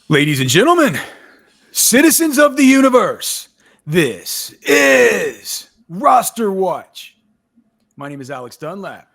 Ladies and gentlemen, citizens of the universe, this is Roster Watch. My name is Alex Dunlap.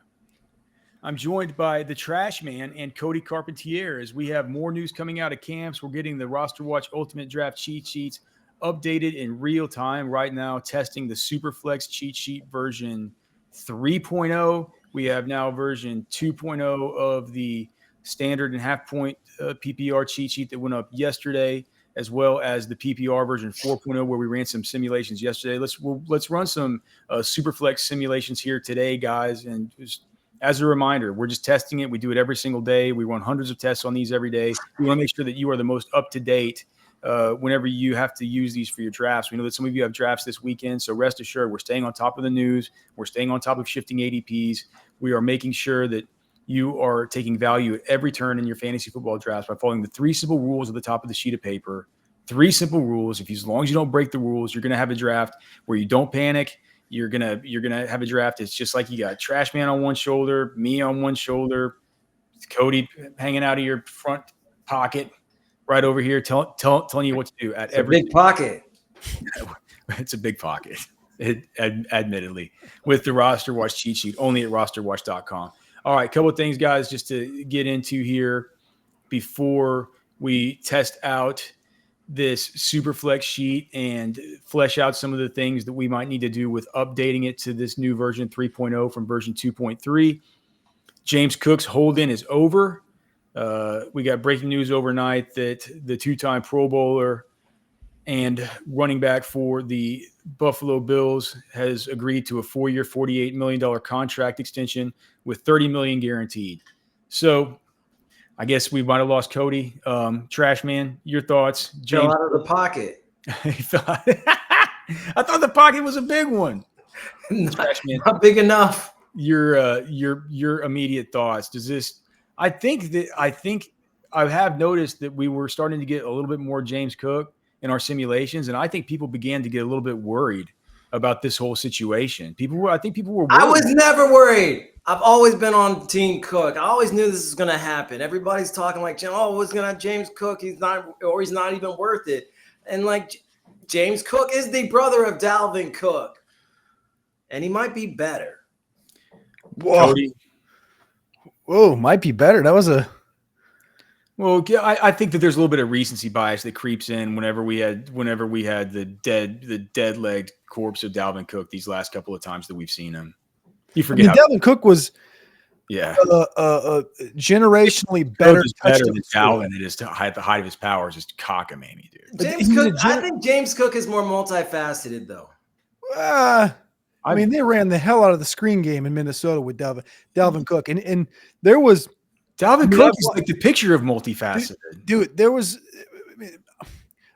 I'm joined by the Trash Man and Cody Carpentier as we have more news coming out of camps. We're getting the Roster Watch Ultimate Draft cheat sheets updated in real time right now, testing the Superflex cheat sheet version 3.0. We have now version 2.0 of the standard and half point PPR cheat sheet that went up yesterday, as well as the PPR version 4.0, where we ran some simulations yesterday. Let's run some Superflex simulations here today, guys. And just as a reminder, we're just testing it. We do it every single day. We run hundreds of tests on these every day. We want to make sure that you are the most up to date whenever you have to use these for your drafts. We know that some of you have drafts this weekend, so rest assured we're staying on top of the news. We're staying on top of shifting ADPs. We are making sure that you are taking value at every turn in your fantasy football drafts by following the 3 simple rules at the top of the sheet of paper. 3 simple rules. As long as you don't break the rules, you're going to have a draft where you don't panic. You're gonna have a draft. It's just like you got Trash Man on one shoulder, me on one shoulder, Cody hanging out of your front pocket right over here, telling you what to do at every big pocket. It's a big pocket, admittedly, with the Roster Watch cheat sheet only at rosterwatch.com. All right, couple of things, guys, just to get into here before we test out this Superflex sheet and flesh out some of the things that we might need to do with updating it to this new version 3.0 from version 2.3. James Cook's hold-in is over. We got breaking news overnight that the 2-time Pro Bowler and running back for the Buffalo Bills has agreed to a 4-year, $48 million contract extension with $30 million guaranteed. So I guess we might have lost Cody. Trash Man, your thoughts? James, fell out of the pocket. I thought the pocket was a big one. Trash Man, not big enough. Your immediate thoughts. Does this? I think I have noticed that we were starting to get a little bit more James Cook in our simulations, and I think people began to get a little bit worried about this whole situation. I think people were worried. I was never worried. I've always been on Team Cook. I always knew this was going to happen. Everybody's talking like, oh, what's going to James Cook? He's not even worth it. And like, James Cook is the brother of Dalvin Cook, and he might be better. Whoa, might be better. That was a. Well, I think that there's a little bit of recency bias that creeps in whenever we had the dead-legged corpse of Dalvin Cook these last couple of times that we've seen him. You forget Dalvin Cook was generationally better than Dalvin. It is at the height of his powers, just cockamamie, dude. I think James Cook is more multifaceted, though. I mean, they ran the hell out of the screen game in Minnesota with Dalvin Cook, and there was. Dalvin Cook is like the picture of multifaceted. Dude, there was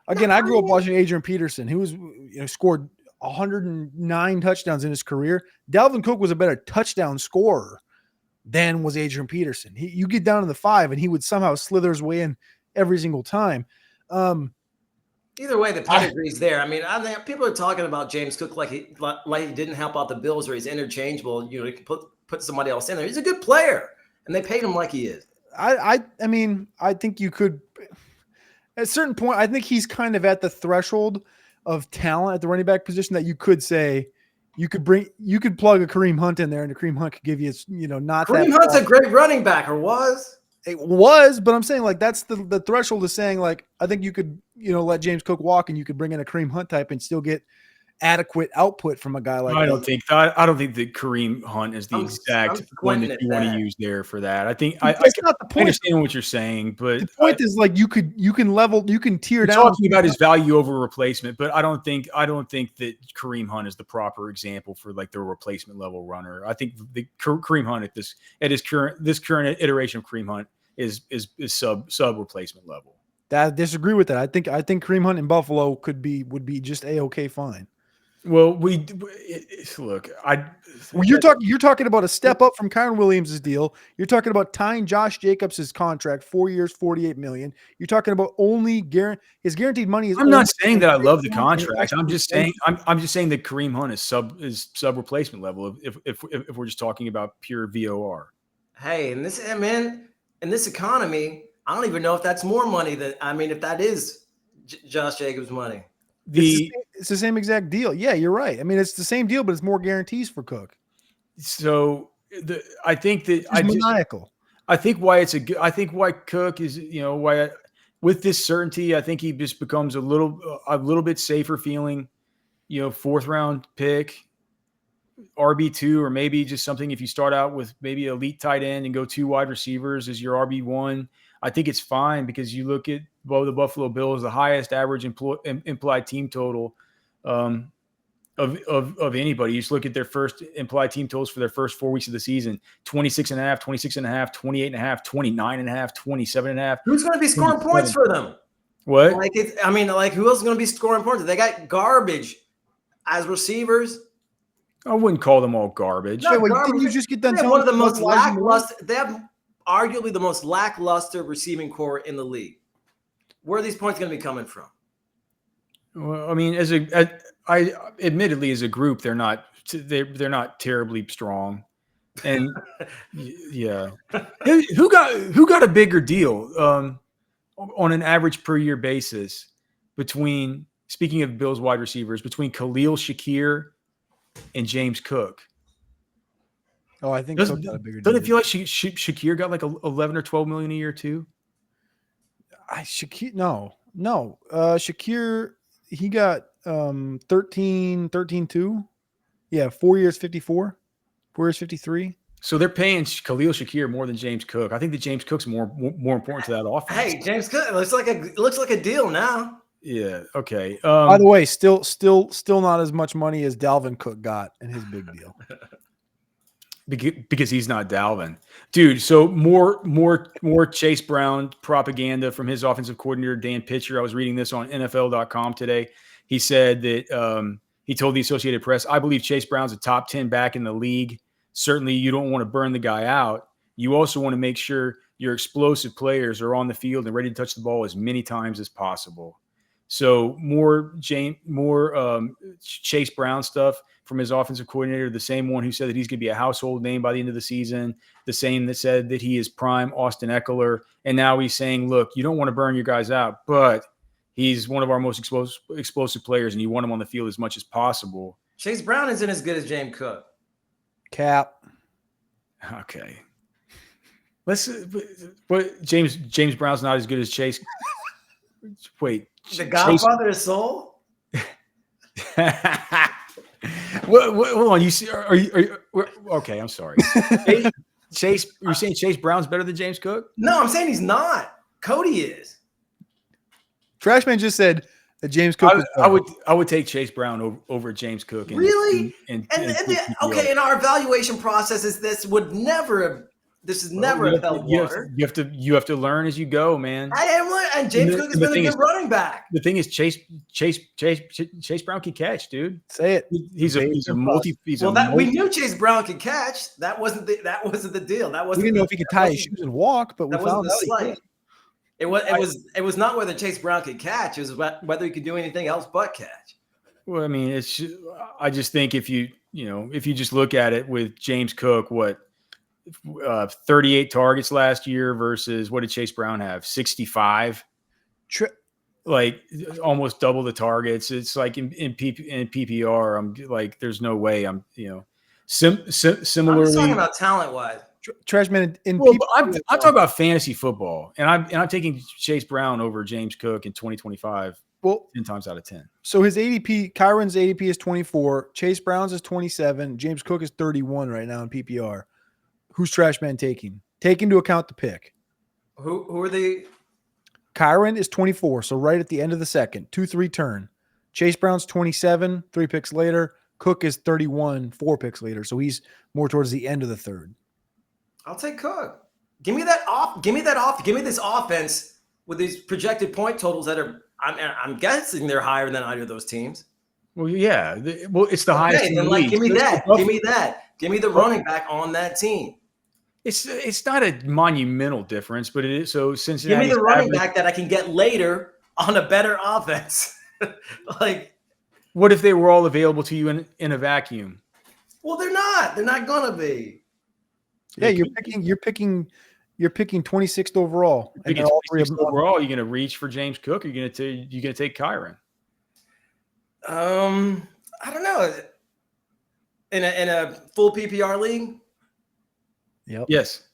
again, I grew up watching Adrian Peterson, who was scored 109 touchdowns in his career. Dalvin Cook was a better touchdown scorer than was Adrian Peterson. You get down to the 5 and he would somehow slither his way in every single time. Either way, the pedigree's there. I mean, people are talking about James Cook like he didn't help out the Bills or he's interchangeable. You can put somebody else in there. He's a good player. And they paid him like he is. I mean, I think you could, at a certain point, I think he's kind of at the threshold of talent at the running back position that you could say you could plug a Kareem Hunt in there, and the Kareem Hunt could give you, not Kareem Hunt's a great running back, or was. It was, but I'm saying like that's the threshold of saying like I think you could let James Cook walk and you could bring in a Kareem Hunt type and still get adequate output from a guy like that. I don't think that Kareem Hunt is the exact one that you want to use there for that. I think I understand what you're saying, but the point is like you can tear down. Talking about his value over replacement, but I don't think that Kareem Hunt is the proper example for like the replacement level runner. I think the Kareem Hunt at this current iteration of Kareem Hunt is sub replacement level. I disagree with that. I think Kareem Hunt in Buffalo would be just a-okay fine. Well, you're talking about a step up from Kyron Williams' deal. You're talking about tying Josh Jacobs' contract 4 years, $48 million. You're talking about his guaranteed money is. I'm not saying that I love the contract. I'm just saying that Kareem Hunt is sub replacement level. If we're just talking about pure VOR. Hey, in this economy, I don't even know if that's more money than, I mean, if that is Josh Jacobs' money. It's the same exact deal. Yeah, you're right. I mean, it's the same deal, but it's more guarantees for Cook. So I think that It's maniacal. I think why Cook is, with this certainty, I think he just becomes a little bit safer feeling, 4th round pick, RB2, or maybe just something. If you start out with maybe elite tight end and go 2 wide receivers as your RB1, I think it's fine, because you look at the Buffalo Bills, the highest average implied team total of anybody. You just look at their first implied team totals for their first 4 weeks of the season: 26.5, 26.5, 28.5, 29.5, 27.5. Who's going to be scoring points for them? What? Who else is going to be scoring points? They got garbage as receivers. I wouldn't call them all garbage. Didn't you just get done telling one of the us most about Elijah Moore? lackluster. They have arguably the most lackluster receiving core in the league. Where are these points going to be coming from? Well, I mean, I admittedly, as a group, they're not terribly strong, and yeah, who got a bigger deal on an average per year basis between, speaking of Bills wide receivers, between Khalil Shakir and James Cook? Oh, I think Cook got a bigger deal. Doesn't it feel like Shakir got like 11 or 12 million a year too? Shakir, no. Shakir, he got 13.2. Yeah, 4 years, 54. 4 years, 53. So they're paying Khalil Shakir more than James Cook. I think that James Cook's more important to that offense. Hey, James Cook, it looks like a deal now. Yeah. Okay. By the way, still not as much money as Dalvin Cook got in his big deal. Because he's not Dalvin, dude. So more Chase Brown propaganda from his offensive coordinator, Dan Pitcher. I was reading this on NFL.com today. He said that he told the Associated Press, "I believe Chase Brown's a top 10 back in the league. Certainly, you don't want to burn the guy out. You also want to make sure your explosive players are on the field and ready to touch the ball as many times as possible." So more Chase Brown stuff from his offensive coordinator, the same one who said that he's going to be a household name by the end of the season, the same that said that he is prime Austin Eckler. And now he's saying, look, you don't want to burn your guys out, but he's one of our most explosive players, and you want him on the field as much as possible. Chase Brown isn't as good as James Cook. Cap. Okay. But James Brown's not as good as Chase. Wait. The Godfather of Soul? Hold on. You see? Are you? Okay, I'm sorry. Chase, you're saying Chase Brown's better than James Cook? No, I'm saying he's not. Cody is. Trashman just said that James Cook. I would take Chase Brown over James Cook. Really? And in our evaluation processes, this has never held water. You have to learn as you go, man. I am, and James Cook has been a good running back. The thing is, Chase Brown can catch, dude. Say it. He's a multi. We knew Chase Brown could catch. That wasn't the deal. We didn't know if he could tie his shoes and walk, but we found out. It was not whether Chase Brown could catch. It was whether he could do anything else but catch. Well, I mean, I just think if you just look at it with James Cook, 38 targets last year versus what did Chase Brown have? 65. Like almost double the targets. It's like in PPR, I'm like, there's no way I'm, similarly. I'm talking about talent wise. Trashman I'm talking about fantasy football, and I'm taking Chase Brown over James Cook in 2025. Well, 10 times out of 10. So his ADP, Kyron's ADP is 24, Chase Brown's is 27, James Cook is 31 right now in PPR. Who's Trashman taking? Take into account the pick. Who are they? Kyron is 24, so right at the end of the second, 2-3 turn. Chase Brown's 27, 3 picks later. Cook is 31, 4 picks later. So he's more towards the end of the third. I'll take Cook. Give me this offense with these projected point totals that are. I'm guessing they're higher than either of those teams. Well, yeah. It's the highest. Then give me that. Give me that. Give me the running back on that team. It's not a monumental difference, but it is. So Cincinnati. Give me the running back that I can get later on a better offense. What if they were all available to you in a vacuum? Well, they're not. They're not gonna be. Yeah, you're picking You're picking 26th overall. And all three of them overall. You're going to reach for James Cook. Or you're going to take Kyron. I don't know. In a full PPR league. Yep. Yes.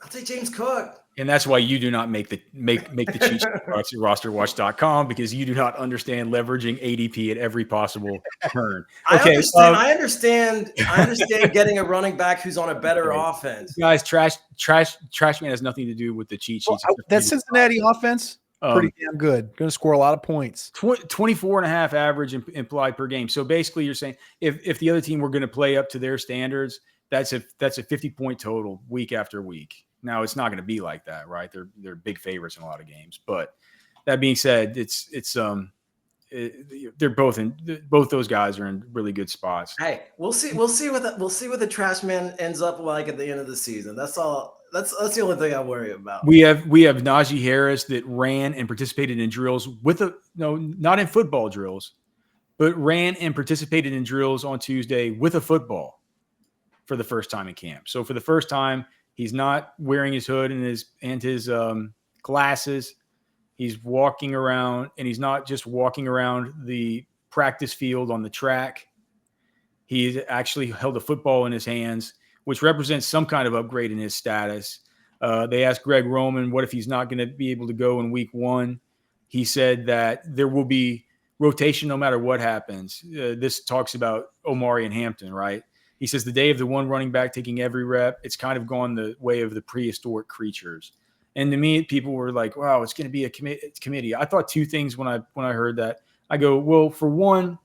I'll take James Cook. And that's why you do not make the cheat sheet products at RosterWatch.com, because you do not understand leveraging ADP at every possible turn. Okay, I understand getting a running back who's on a better offense. Guys, trash man has nothing to do with the cheat sheets. Well, that Cincinnati offense, pretty damn good. Going to score a lot of points. 24.5 average implied per game. So basically, you're saying if the other team were going to play up to their standards, that's a 50-point total week after week. Now it's not going to be like that, right? They're big favorites in a lot of games. But that being said, they're both those guys are in really good spots. Hey, we'll see what the trash man ends up like at the end of the season. That's all. That's the only thing I worry about. We have Naji Harris that ran and participated in drills not in football drills, but ran and participated in drills on Tuesday with a football for the first time in camp. So for the first time, he's not wearing his hood and his glasses. He's walking around, and he's not just walking around the practice field on the track. He actually held a football in his hands, which represents some kind of upgrade in his status. They asked Greg Roman, what if he's not going to be able to go in week 1? He said that there will be rotation no matter what happens. This talks about Omari and Hampton, right? He says the day of the one running back taking every rep, it's kind of gone the way of the prehistoric creatures. And to me, people were like, wow, it's going to be a committee. I thought two things when I heard that. I go, well, for one,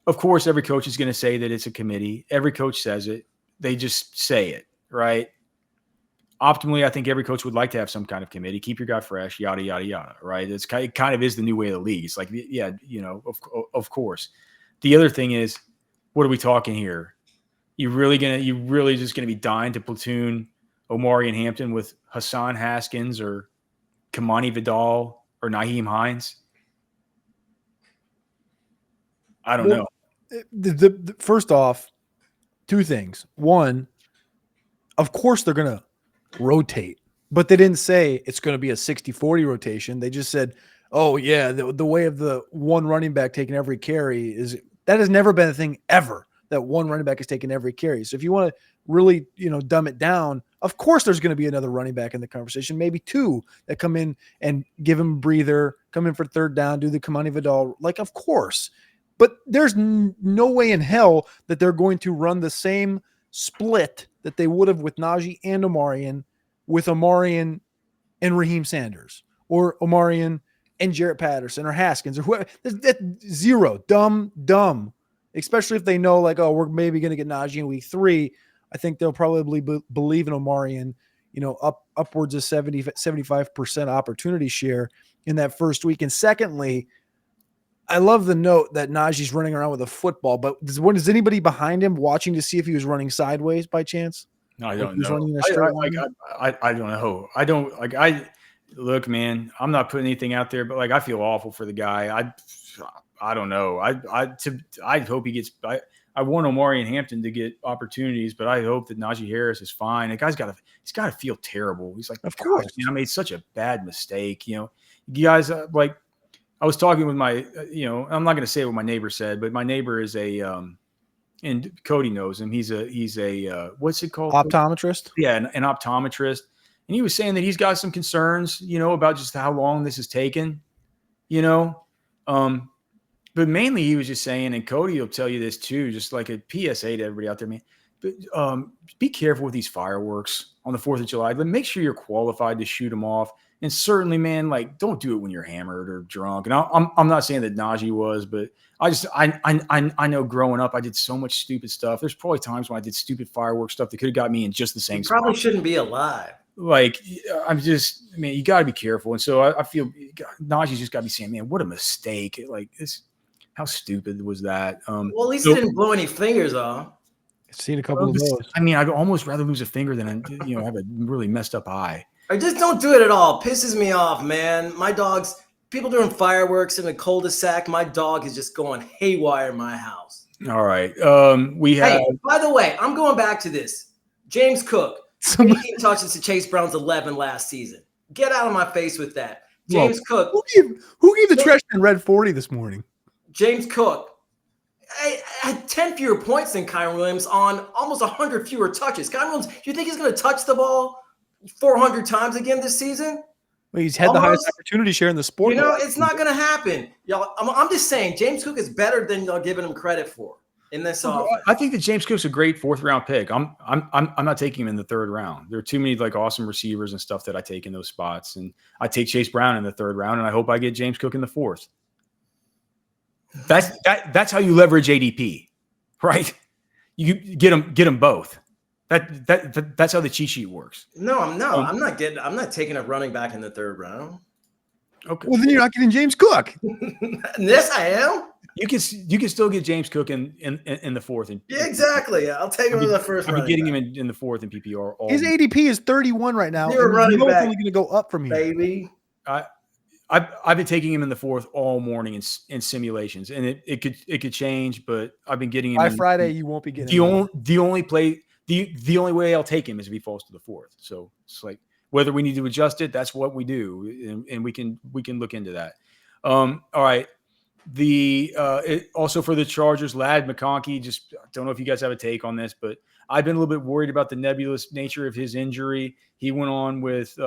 of course, every coach is going to say that it's a committee. Every coach says it. They just say it, right? Optimally, I think every coach would like to have some kind of committee. Keep your guy fresh, yada, yada, yada, right? It kind of is the new way of the league. It's like, yeah, of course. The other thing is, what are we talking here? You really just going to be dying to platoon Omari and Hampton with Hassan Haskins or Kamani Vidal or Naheem Hines? I don't know. The first off, two things. One, of course they're going to rotate, but they didn't say it's going to be a 60-40 rotation. They just said, oh, yeah, the way of the one running back taking every carry is – that has never been a thing ever, that one running back is taking every carry. So if you want to really, dumb it down, of course there's going to be another running back in the conversation, maybe two that come in and give him a breather, come in for third down, do the Kamani Vidal. Like, of course. But there's no way in hell that they're going to run the same split that they would have with Naji and Omarion with Omarion and Raheem Sanders, or Omarion and Jarrett Patterson or Haskins or whoever. That's zero. Dumb. Especially if they know, like, oh, we're maybe going to get Naji in week 3. I think they'll probably believe in Omarion, upwards of 75% opportunity share in that first week. And secondly, I love the note that Najee's running around with a football, but is anybody behind him watching to see if he was running sideways by chance? No, I don't know. I don't know. Look, man, I'm not putting anything out there, but I feel awful for the guy. I don't know. I hope he gets. I want Omari and Hampton to get opportunities, but I hope that Naji Harris is fine. The guy's got to feel terrible. He's like, of course, man, I made such a bad mistake. You guys, I was talking with my, I'm not going to say what my neighbor said, but my neighbor is and Cody knows him. He's a what's it called? Optometrist. Yeah, an optometrist. And he was saying that he's got some concerns, about just how long this has taken, but mainly he was just saying, and Cody will tell you this too, just like a PSA to everybody out there, man, but be careful with these fireworks on the 4th of July, but make sure you're qualified to shoot them off. And certainly, man, don't do it when you're hammered or drunk. And I'm not saying that Naji was, but I know growing up, I did so much stupid stuff. There's probably times when I did stupid fireworks stuff that could have got me in just the same spot. Probably shouldn't be alive. You got to be careful. And so I feel Naji's just got to be saying, man, what a mistake. How stupid was that? Well, at least he didn't blow any fingers off. I've seen a couple of those. I'd almost rather lose a finger than have a really messed up eye. I just don't do it at all. Pisses me off, man. My dog's people doing fireworks in the cul-de-sac. My dog is just going haywire in my house. All right. Hey, by the way, I'm going back to this. James Cook, Some, 18 touches to Chase Brown's 11 last season. Get out of my face with that. James Cook. Who gave the trash can red 40 this morning? James Cook had 10 fewer points than Kyron Williams on almost 100 fewer touches. Kyron Williams, do you think he's going to touch the ball 400 times again this season? Well, he's had the highest opportunity share in the sport. It's not going to happen. Y'all, I'm just saying, James Cook is better than y'all giving him credit for in this offense. I think that James Cook's a great 4th round pick. I'm not taking him in the 3rd round. There are too many like awesome receivers and stuff that I take in those spots, and I take Chase Brown in the 3rd round, and I hope I get James Cook in the 4th. That's how you leverage ADP, right? You get them both. That's how the cheat sheet works. No, I'm not taking a running back in the 3rd round. Okay. Well, then you're not getting James Cook. Yes, I am. You can still get James Cook in the 4th. Yeah, exactly. I'll take him in the 1st round. I'm getting him in the 4th in PPR. His ADP is 31 right now. You're running back. Only going to go up from here, baby. I've been taking him in the 4th all morning in simulations, and it could change, but I've been getting him by Friday. You won't be getting the only way I'll take him is if he falls to the 4th. So it's like whether we need to adjust it, that's what we do, and we can look into that. All right. Also for the Chargers, Ladd McConkey, just don't know if you guys have a take on this, but I've been a little bit worried about the nebulous nature of his injury. He went on with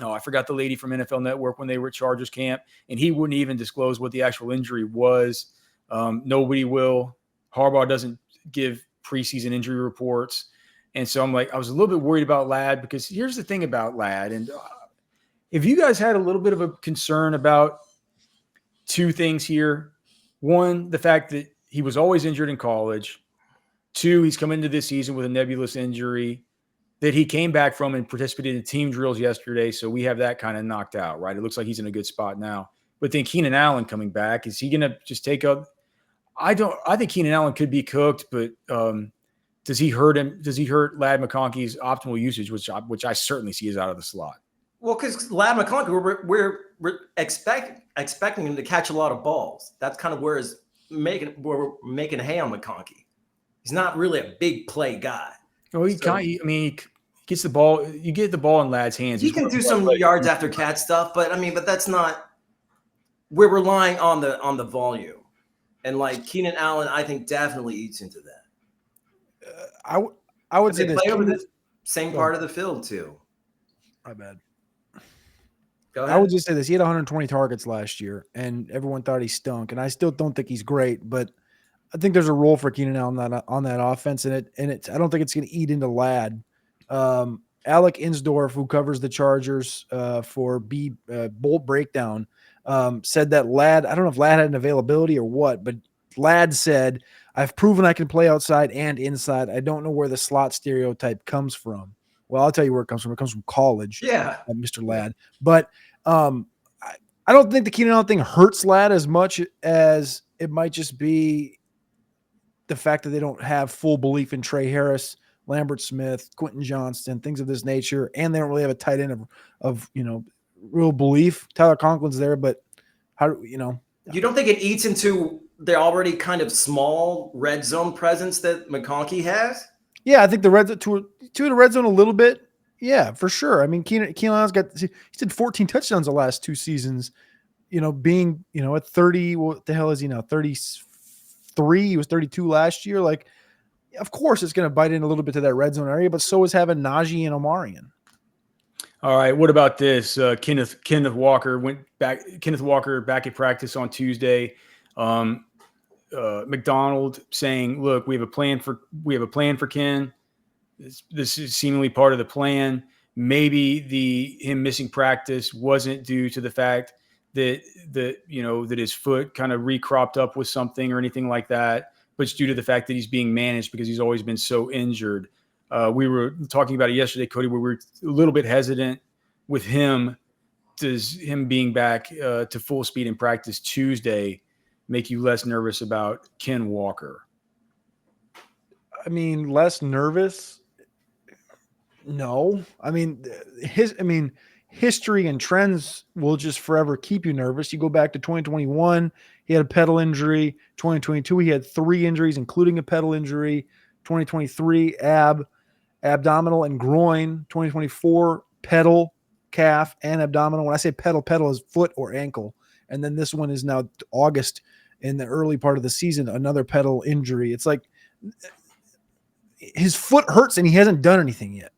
I forgot the lady from NFL Network when they were at Chargers camp, and he wouldn't even disclose what the actual injury was. Nobody will. Harbaugh doesn't give preseason injury reports. And so I was a little bit worried about Ladd, because here's the thing about Ladd. And if you guys had a little bit of a concern about 2 things here, 1, the fact that he was always injured in college. 2, he's come into this season with a nebulous injury that he came back from and participated in team drills yesterday. So we have that kind of knocked out, right? It looks like he's in a good spot now. But then Keenan Allen coming back, is he going to just take up? I think Keenan Allen could be cooked, but does he hurt him? Does he hurt Ladd McConkey's optimal usage, which I certainly see is out of the slot? Well, because Ladd McConkey, we're expecting him to catch a lot of balls. That's kind of where we're making hay on McConkey. He's not really a big play guy. Oh, he gets the ball. You get the ball in Ladd's hands. He can do some yards after catch stuff, but that's not. We're relying on the volume, and like Keenan Allen, I think definitely eats into that. I would say they play over the same part of the field too. My bad. Go ahead. I would just say this: he had 120 targets last year, and everyone thought he stunk. And I still don't think he's great, but I think there's a role for Keenan Allen on that offense, and I don't think it's going to eat into Ladd. Alec Insdorf, who covers the Chargers for Bolt Breakdown, said that Ladd, I don't know if Ladd had an availability or what, but Ladd said, "I've proven I can play outside and inside. I don't know where the slot stereotype comes from." Well, I'll tell you where it comes from. It comes from college, Mr. Ladd. But I don't think the Keenan Allen thing hurts Ladd as much as it might just be the fact that they don't have full belief in Trey Harris, Lambert Smith, Quentin Johnston, things of this nature, and they don't really have a tight end of real belief. Tyler Conklin's there, but you don't think it eats into the already kind of small red zone presence that McConkey has? Yeah, I think the red to the red zone a little bit. Yeah, for sure. I mean, Keenan Allen's he's had 14 touchdowns the last 2 seasons. Being at 30. What the hell is he now? 33. He was 32 last year. Like, of course, it's going to bite in a little bit to that red zone area, but so is having Naji and Omarion. All right, what about this? Kenneth Walker back at practice on Tuesday. McDonald saying, "Look, we have a plan for Ken. This is seemingly part of the plan. Maybe him missing practice wasn't due to the fact that his foot kind of recropped up with something or anything like that, but it's due to the fact that he's being managed because he's always been so injured." We were talking about it yesterday, Cody, where we were a little bit hesitant with him. Does him being back to full speed in practice Tuesday make you less nervous about Ken Walker? I mean, less nervous? No. I mean, history and trends will just forever keep you nervous. You go back to 2021, he had a pedal injury. 2022, he had 3 injuries, including a pedal injury. 2023, ab. abdominal and groin. 2024 pedal, calf, and abdominal. When I say pedal is foot or ankle. And then this one is now August in the early part of the season, another pedal injury. It's like his foot hurts and he hasn't done anything yet.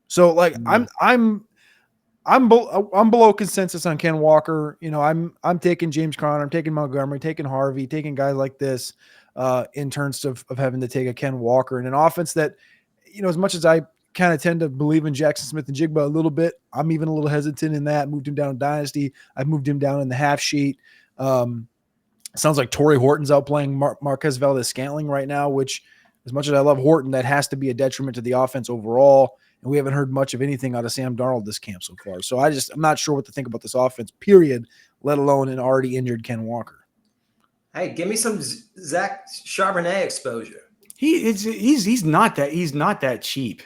So like I'm below consensus on Ken Walker. You know, I'm taking James Conner, I'm taking Montgomery, taking Harvey, taking guys like this in terms of having to take a Ken Walker in an offense that, you know, as much as I kind of tend to believe in Jackson Smith and Jigba a little bit, I'm even a little hesitant in that. Moved him down in Dynasty. I've moved him down in the half sheet. Sounds like Torrey Horton's out playing Marquez Valdez-Scantling right now, which, as much as I love Horton, that has to be a detriment to the offense overall. And we haven't heard much of anything out of Sam Darnold this camp so far. So I'm not sure what to think about this offense, period, let alone an already injured Ken Walker. Hey, give me some Zach Charbonnet exposure. He's not that cheap.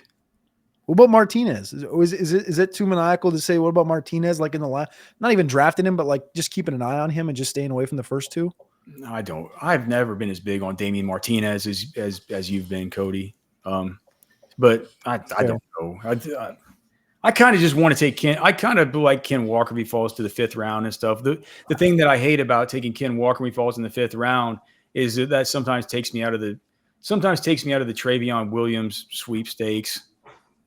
What about Martinez? Is it too maniacal to say, what about Martinez? Like in the last, not even drafting him, but like just keeping an eye on him and just staying away from the first two? No, I don't. I've never been as big on Damian Martinez as you've been, Cody. But I don't know. I kind of just want to take Ken. I kind of like Ken Walker if he falls to the 5th round and stuff. The thing that I hate about taking Ken Walker when he falls in the 5th round is that sometimes takes me out of the Travion Williams sweepstakes.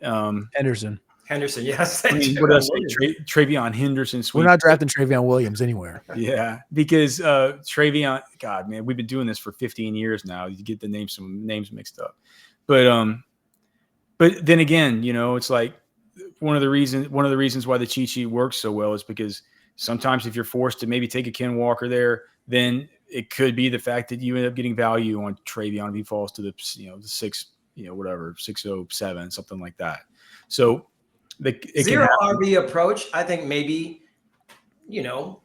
Henderson, yes. I mean, what else? Travion Henderson. We're not drafting Travion Williams anywhere. Yeah, because Travion, God, man, we've been doing this for 15 years now. You get some names mixed up, but then again, you know, it's like one of the reasons why the cheat sheet works so well is because sometimes if you're forced to maybe take a Ken Walker there, then it could be the fact that you end up getting value on Travion if he falls to the 607, something like that. So zero RB approach, I think maybe, you know,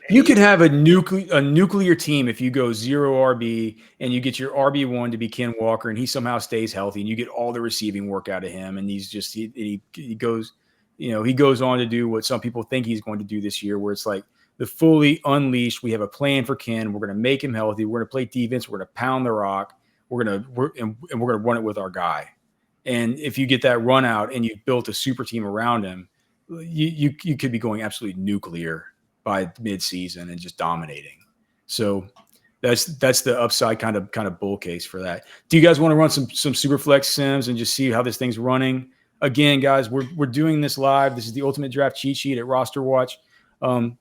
you could have a nuclear team if you go 0 RB and you get your RB1 to be Ken Walker and he somehow stays healthy and you get all the receiving work out of him and he goes on to do what some people think he's going to do this year, where it's like the fully unleashed. We have a plan for Ken. We're going to make him healthy. We're going to play defense. We're going to pound the rock. We're going to run it with our guy. And if you get that run out and you've built a super team around him, you could be going absolutely nuclear by mid-season and just dominating. So that's the upside kind of bull case for that. Do you guys want to run some Superflex sims and just see how this thing's running? Again, guys, we're doing this live. This is the Ultimate Draft cheat sheet at RosterWatch. I'm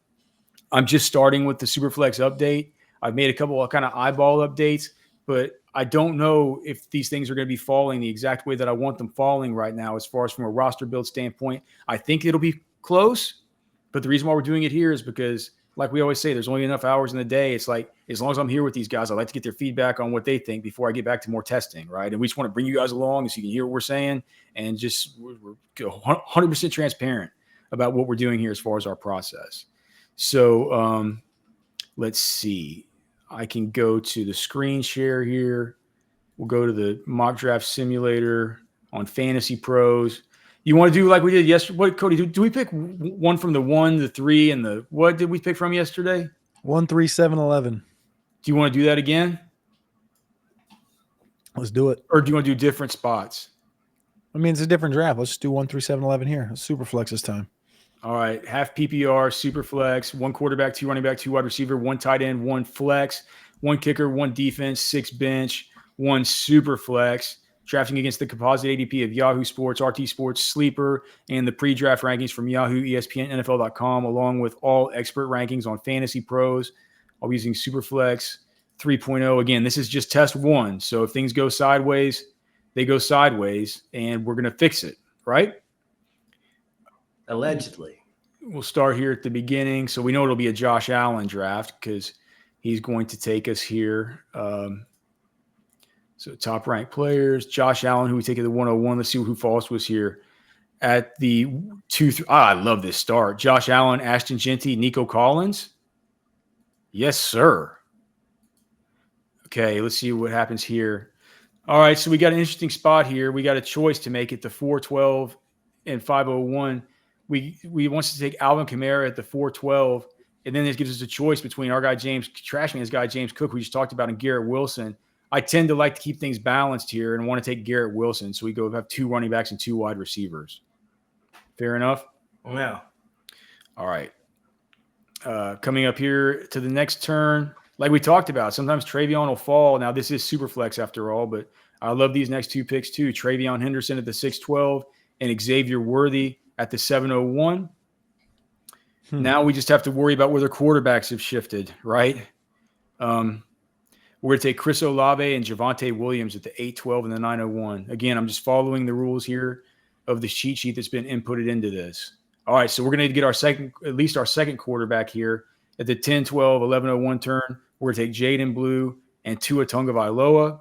just starting with the Superflex update. I've made a couple of kind of eyeball updates, but I don't know if these things are going to be falling the exact way that I want them falling right now as far as from a roster build standpoint. I think it'll be close, but the reason why we're doing it here is because, like we always say, there's only enough hours in the day. It's like, as long as I'm here with these guys, I like to get their feedback on what they think before I get back to more testing, right? And we just want to bring you guys along so you can hear what we're saying and just we're 100% transparent about what we're doing here as far as our process. So let's see. I can go to the screen share here. We'll go to the mock draft simulator on Fantasy Pros. You want to do like we did yesterday? What, Cody, do we pick one from the 1, the 3, and the what did we pick from yesterday? 1, 3, 7, 11. Do you want to do that again? Let's do it. Or do you want to do different spots? I mean, it's a different draft. Let's do 1, 3, 7, 11 here. Superflex this time. All right. Half PPR, Superflex, 1 quarterback, 2 running back, 2 wide receiver, 1 tight end, 1 flex, 1 kicker, 1 defense, 6 bench, 1 Superflex. Drafting against the composite ADP of Yahoo Sports, RT Sports, Sleeper, and the pre-draft rankings from Yahoo, ESPN, NFL.com, along with all expert rankings on Fantasy Pros. I'll be using Superflex 3.0. Again, this is just test 1. So if things go sideways, they go sideways, and we're going to fix it, right? Allegedly. We'll start here at the beginning. So we know it'll be a Josh Allen draft because he's going to take us here. So top ranked players, Josh Allen, who we take at the 101. Let's see who falls to us here at the 2. I love this start. Josh Allen, Ashton Genty, Nico Collins. Yes, sir. Okay, let's see what happens here. All right, so we got an interesting spot here. We got a choice to make it to 412 and 501. We wants to take Alvin Kamara at the 412, and then this gives us a choice between our guy James Cook, who we just talked about, and Garrett Wilson. I tend to like to keep things balanced here and want to take Garrett Wilson. So we have 2 running backs and 2 wide receivers. Fair enough? Yeah. All right. Coming up here to the next turn, like we talked about, sometimes Travion will fall. Now, this is Superflex after all, but I love these next 2 picks too. Travion Henderson at the 612 and Xavier Worthy at the 701. Now we just have to worry about where their quarterbacks have shifted, right? We're going to take Chris Olave and Javonte Williams at the 812 and the 901. Again, I'm just following the rules here of the cheat sheet that's been inputted into this. All right, so we're going to get at least our second quarterback here at the 10, 12, 1101 turn. We're going to take Jaden Blue and Tua Tagovailoa.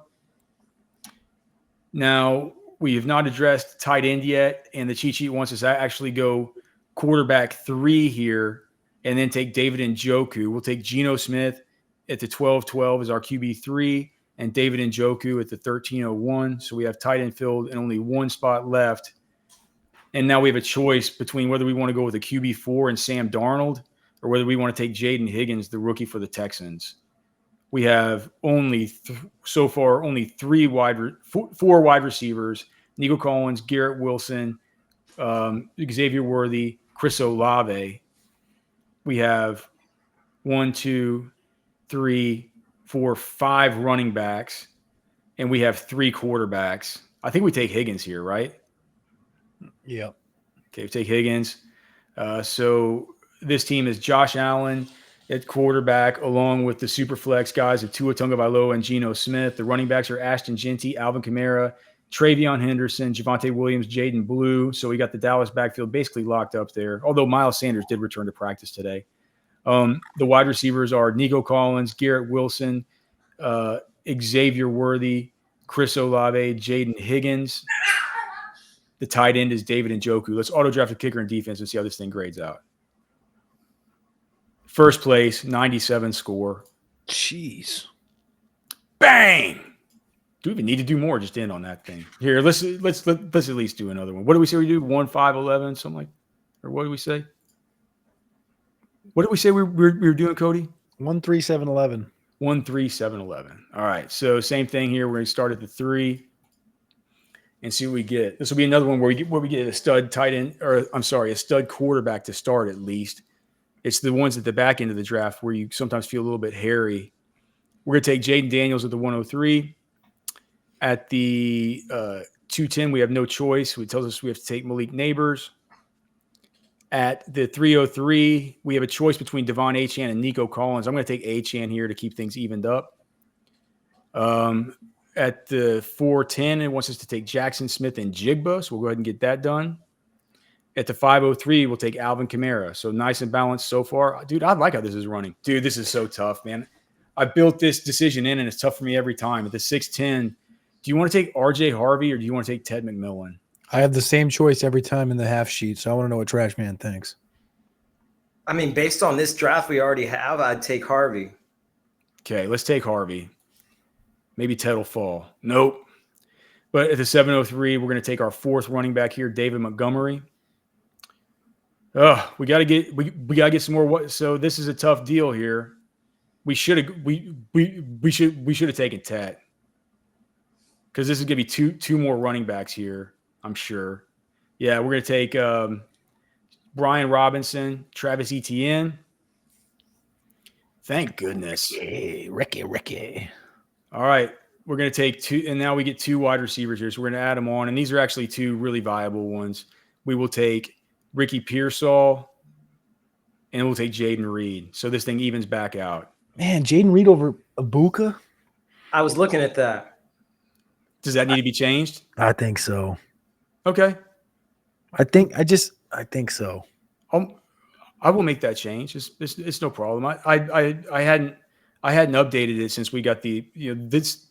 Now, we have not addressed tight end yet, and the cheat sheet wants us to actually go quarterback 3 here and then take David Njoku. We'll take Geno Smith at the 12-12 as our QB3 and David Njoku at the 1301. So we have tight end filled and only 1 spot left. And now we have a choice between whether we want to go with a QB4 and Sam Darnold or whether we want to take Jaden Higgins, the rookie for the Texans. We have only so far only 4 wide receivers: Nico Collins, Garrett Wilson, Xavier Worthy, Chris Olave. We have 1, 2, 3, 4, 5 running backs, and we have 3 quarterbacks. I think we take Higgins here, right? Yeah. Okay, we take Higgins. So this team is Josh Allen at quarterback, along with the Superflex guys of Tua Tagovailoa and Geno Smith. The running backs are Ashton Jeanty, Alvin Kamara, Travion Henderson, Javonte Williams, Jaden Blue. So we got the Dallas backfield basically locked up there, although Miles Sanders did return to practice today. The wide receivers are Nico Collins, Garrett Wilson, Xavier Worthy, Chris Olave, Jaden Higgins. The tight end is David Njoku. Let's auto-draft a kicker and defense and see how this thing grades out. First place, 97 score. Jeez. Bang! Do we even need to do more? Just end on that thing. Here, let's at least do another one. What do we say we do? 1, 5, 11, something like, or what do we say? What did we say we were doing, Cody? 1, 3, 7, 11. 1, 3, 7, 11. All right. So same thing here. We're going to start at the 3 and see what we get. This will be another one where we get a stud tight end, or I'm sorry, a stud quarterback to start at least. It's the ones at the back end of the draft where you sometimes feel a little bit hairy. We're going to take Jaden Daniels at the 103. At the 210, we have no choice. It tells us we have to take Malik Neighbors. At the 303, we have a choice between Devon Achane and Nico Collins. I'm going to take Achane here to keep things evened up. At the 410, it wants us to take Jackson Smith and Jigba, so we'll go ahead and get that done. At the 503, we'll take Alvin Kamara. So nice and balanced so far. Dude, I like how this is running. Dude, this is so tough, man. I built this decision in, and it's tough for me every time. At the 610, do you want to take RJ Harvey or do you want to take Ted McMillan? I have the same choice every time in the half sheet, so I want to know what Trash Man thinks. I mean, based on this draft we already have, I'd take Harvey. Okay, let's take Harvey. Maybe Ted will fall. Nope. But at the 703, we're going to take our 4th running back here, David Montgomery. We got to get some more. So this is a tough deal here. We should have taken Ted, because this is going to be two more running backs here, I'm sure. Yeah, we're going to take Brian Robinson, Travis Etienne. Thank goodness. Ricky. All right, we're going to take 2, and now we get 2 wide receivers here. So we're going to add them on, and these are actually 2 really viable ones. We will take Ricky Pearsall, and we'll take Jaden Reed. So this thing evens back out. Man, Jaden Reed over Ibuka? I was looking at that. Does that need to be changed? I think so. Okay. I think so. I will make that change. It's no problem. I hadn't updated it since we got the this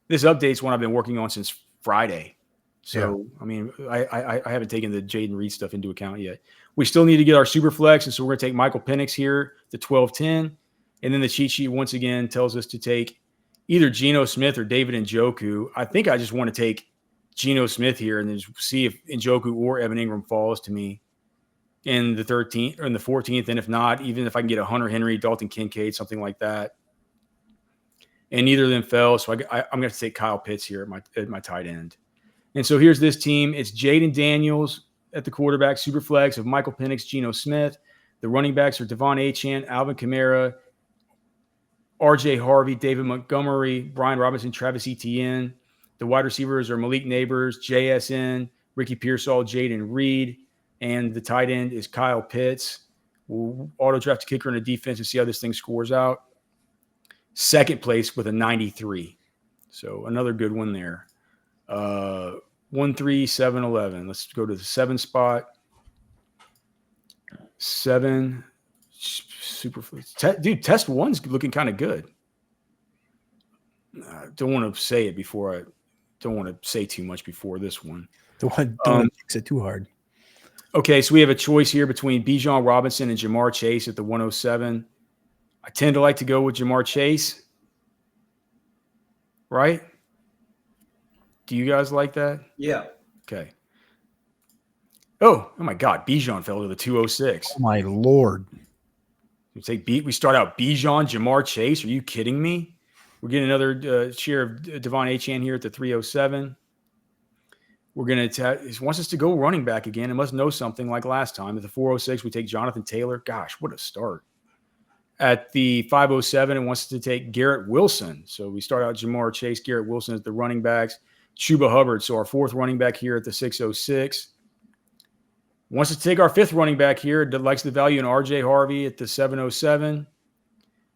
update's one I've been working on since Friday. So yeah. I mean, I haven't taken the Jaden Reed stuff into account yet. We still need to get our super flex, and so we're going to take Michael Penix here, the 12-10, and then the cheat sheet once again tells us to take either Geno Smith or David Njoku. I think I just want to take Geno Smith here and then see if Njoku or Evan Ingram falls to me in the 13th or in the 14th, and if not, even if I can get a Hunter Henry, Dalton Kincaid, something like that. and neither of them fell. So I'm going to take Kyle Pitts here at my tight end. And so here's this team. It's Jaden Daniels at the quarterback, Superflex of Michael Penix, Geno Smith. The running backs are Devon Achane, Alvin Kamara, RJ Harvey, David Montgomery, Brian Robinson, Travis Etienne. The wide receivers are Malik Neighbors, JSN, Ricky Pearsall, Jaden Reed, and the tight end is Kyle Pitts. We'll auto draft a kicker and a defense and see how this thing scores out. Second place with a 93. So another good one there. 1, 3, 7, 11. Let's go to the 7 spot. 7. Superflex. Dude, test 1's looking kind of good. Don't want to say it before I don't want to say too much before this one. Don't fix it too hard. Okay, so we have a choice here between Bijan Robinson and Jamar Chase at the 107. I tend to like to go with Jamar Chase. Right? Do you guys like that? Yeah. Okay. Oh my God. Bijan fell to the 206. Oh my Lord. We start out Bijan, Jamar Chase. Are you kidding me? We're getting another share of Devon Achane here at the 307. We're going to he wants us to go running back again. It must know something like last time. At the 406, we take Jonathan Taylor. Gosh, what a start. At the 507, it wants us to take Garrett Wilson. So we start out Jamar Chase, Garrett Wilson as the running backs. Chuba Hubbard, so our 4th running back here at the 606. Wants us to take our 5th running back here. Likes the value in RJ Harvey at the 707.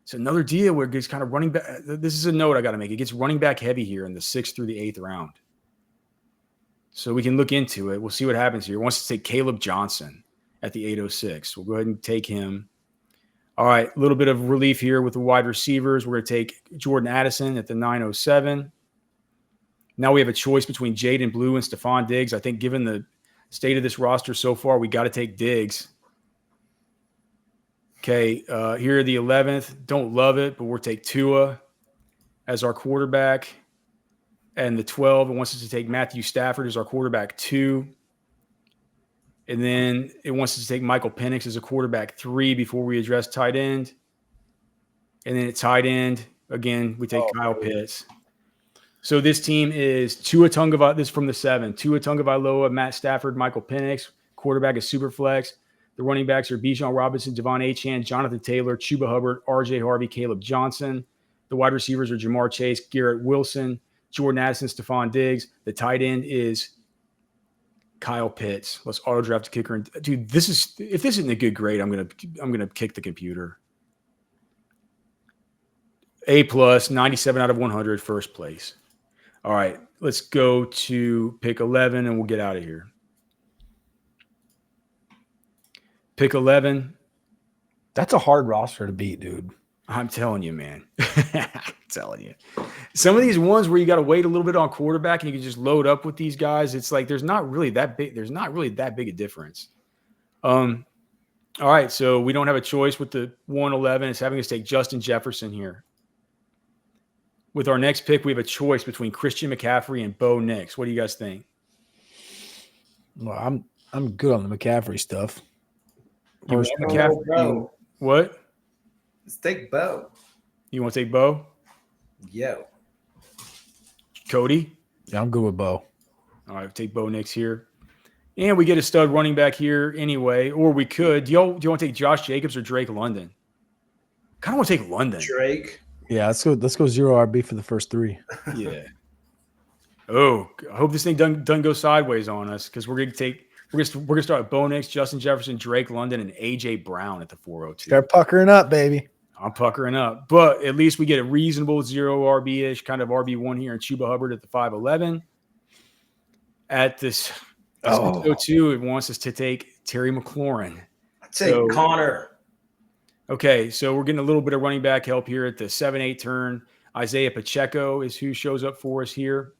It's another deal where it gets kind of running back. This is a note I got to make. It gets running back heavy here in the 6th through the 8th round. So we can look into it. We'll see what happens here. It wants to take Caleb Johnson at the 806. We'll go ahead and take him. All right, a little bit of relief here with the wide receivers. We're going to take Jordan Addison at the 907. Now we have a choice between Jaden Blue and Stephon Diggs. I think given the state of this roster so far, we got to take Diggs. Okay, here are the 11th. Don't love it, but we'll take Tua as our quarterback. And the 12, it wants us to take Matthew Stafford as our quarterback 2. And then it wants us to take Michael Penix as a quarterback 3 before we address tight end. And then at tight end, again, we take Kyle Pitts. So this team is Tua Tagovailoa. This is from the 7. Tua Tagovailoa, Matt Stafford, Michael Penix. Quarterback is Superflex. The running backs are Bijan Robinson, Devon Achane, Jonathan Taylor, Chuba Hubbard, RJ Harvey, Caleb Johnson. The wide receivers are Jamar Chase, Garrett Wilson, Jordan Addison, Stephon Diggs. The tight end is Kyle Pitts. Let's auto draft the kicker. And dude, if this isn't a good grade, I'm gonna kick the computer. A+, 97 out of 100, first place. All right, let's go to pick 11 and we'll get out of here. Pick 11. That's a hard roster to beat, dude. I'm telling you, man. I'm telling you. Some of these ones where you got to wait a little bit on quarterback and you can just load up with these guys, it's like there's not really that big a difference. All right, so we don't have a choice with the 111. It's having us take Justin Jefferson here. With our next pick, we have a choice between Christian McCaffrey and Bo Nix. What do you guys think? Well, I'm good on the McCaffrey stuff. You want McCaffrey? What? Let's take Bo. You want to take Bo? Yo. Cody? Yeah, I'm good with Bo. All right, take Bo Nix here. And we get a stud running back here anyway, or we could. Do you want to take Josh Jacobs or Drake London? Kind of want to take London. Drake. Yeah, let's go 0 RB for the first 3. Yeah. Oh, I hope this thing doesn't go sideways on us because we're gonna start with Bo Nix, Justin Jefferson, Drake London, and AJ Brown at the 402. Start puckering up, baby. I'm puckering up, but at least we get a reasonable 0 RB-ish kind of RB1 here in Chuba Hubbard at the 511. At this 602, it wants us to take Terry McLaurin. I'd say Connor. Okay, so we're getting a little bit of running back help here at the 7-8 turn. Isaiah Pacheco is who shows up for us here.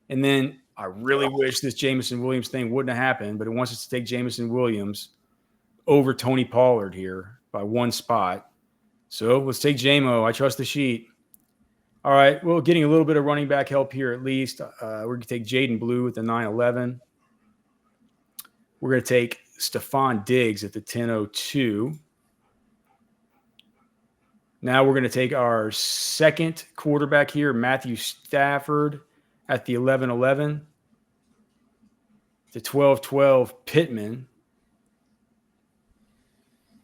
And then I really wish this Jameson Williams thing wouldn't have happened, but it wants us to take Jameson Williams over Tony Pollard here by 1 spot. So let's take JMO. I trust the sheet. All right, well, getting a little bit of running back help here at least. We're going to take Jaden Blue at the 911. We're going to take Stephon Diggs at the 1002. Now we're going to take our second quarterback here, Matthew Stafford, at the 11-11. The 12-12, Pittman.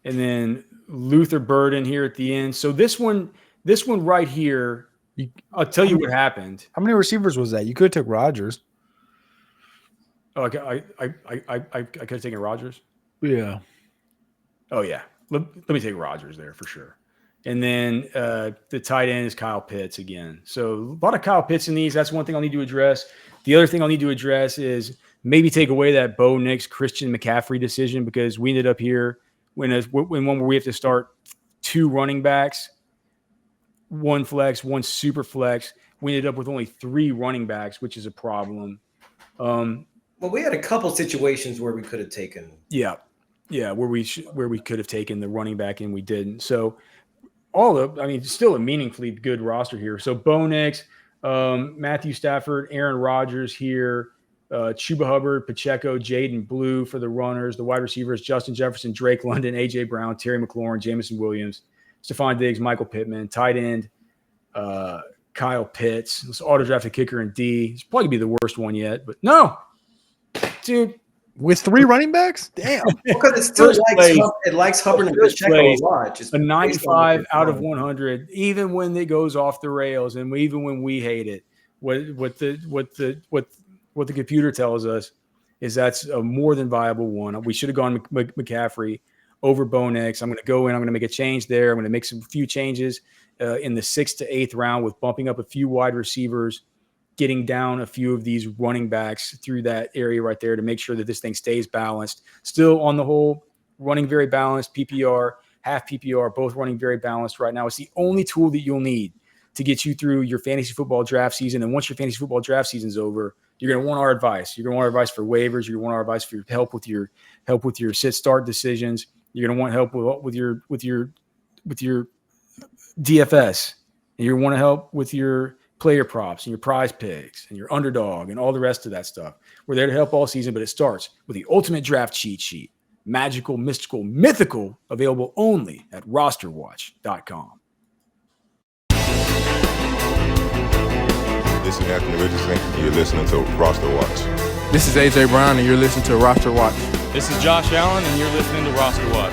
And then Luther Burden here at the end. So this one right here, I'll tell you what happened. How many receivers was that? You could have took Rodgers. Oh, I could have taken Rodgers. Yeah. Oh yeah. Let me take Rodgers there for sure. And then the tight end is Kyle Pitts again. So a lot of Kyle Pitts in these. That's one thing I'll need to address. The other thing I'll need to address is maybe take away that Bo Nix, Christian McCaffrey decision, because we ended up here when one where we have to start 2 running backs, 1 flex, 1 super flex. We ended up with only 3 running backs, which is a problem. Well, we had a couple situations where we could have taken. Yeah, where we could have taken the running back and we didn't. So still a meaningfully good roster here. So Bo Nix, Matthew Stafford, Aaron Rodgers here, Chuba Hubbard, Pacheco, Jaden Blue for the runners. The wide receivers, Justin Jefferson, Drake London, A.J. Brown, Terry McLaurin, Jamison Williams, Stephon Diggs, Michael Pittman. Tight end, Kyle Pitts. This auto-drafted kicker in D. It's probably going to be the worst one yet, but no. Dude. With 3 running backs? Damn. Because it still likes Hubbard and Pacheco a lot. Just a 95 out of 100, even when it goes off the rails and even when we hate it. What the computer tells us is that's a more than viable one. We should have gone McCaffrey over Bo Nix. I'm going to go in. I'm going to make a change there. I'm going to make a few changes in the 6th to 8th round with bumping up a few wide receivers, getting down a few of these running backs through that area right there to make sure that this thing stays balanced. Still on the whole, running very balanced, PPR, half PPR, both running very balanced right now. It's the only tool that you'll need to get you through your fantasy football draft season. And once your fantasy football draft season's over, you're going to want our advice. You're going to want our advice for waivers. You're going to want our advice for your help with your sit start decisions. You're going to want help with your DFS. And you're going to want to help with your player props and your prize picks and your underdog and all the rest of that stuff. We're there to help all season, but it starts with the ultimate draft cheat sheet. Magical, mystical, mythical, available only at RosterWatch.com. This is Anthony Richardson, and you're listening to Roster Watch. This is AJ Brown, and you're listening to Roster Watch. This is Josh Allen, and you're listening to Roster Watch.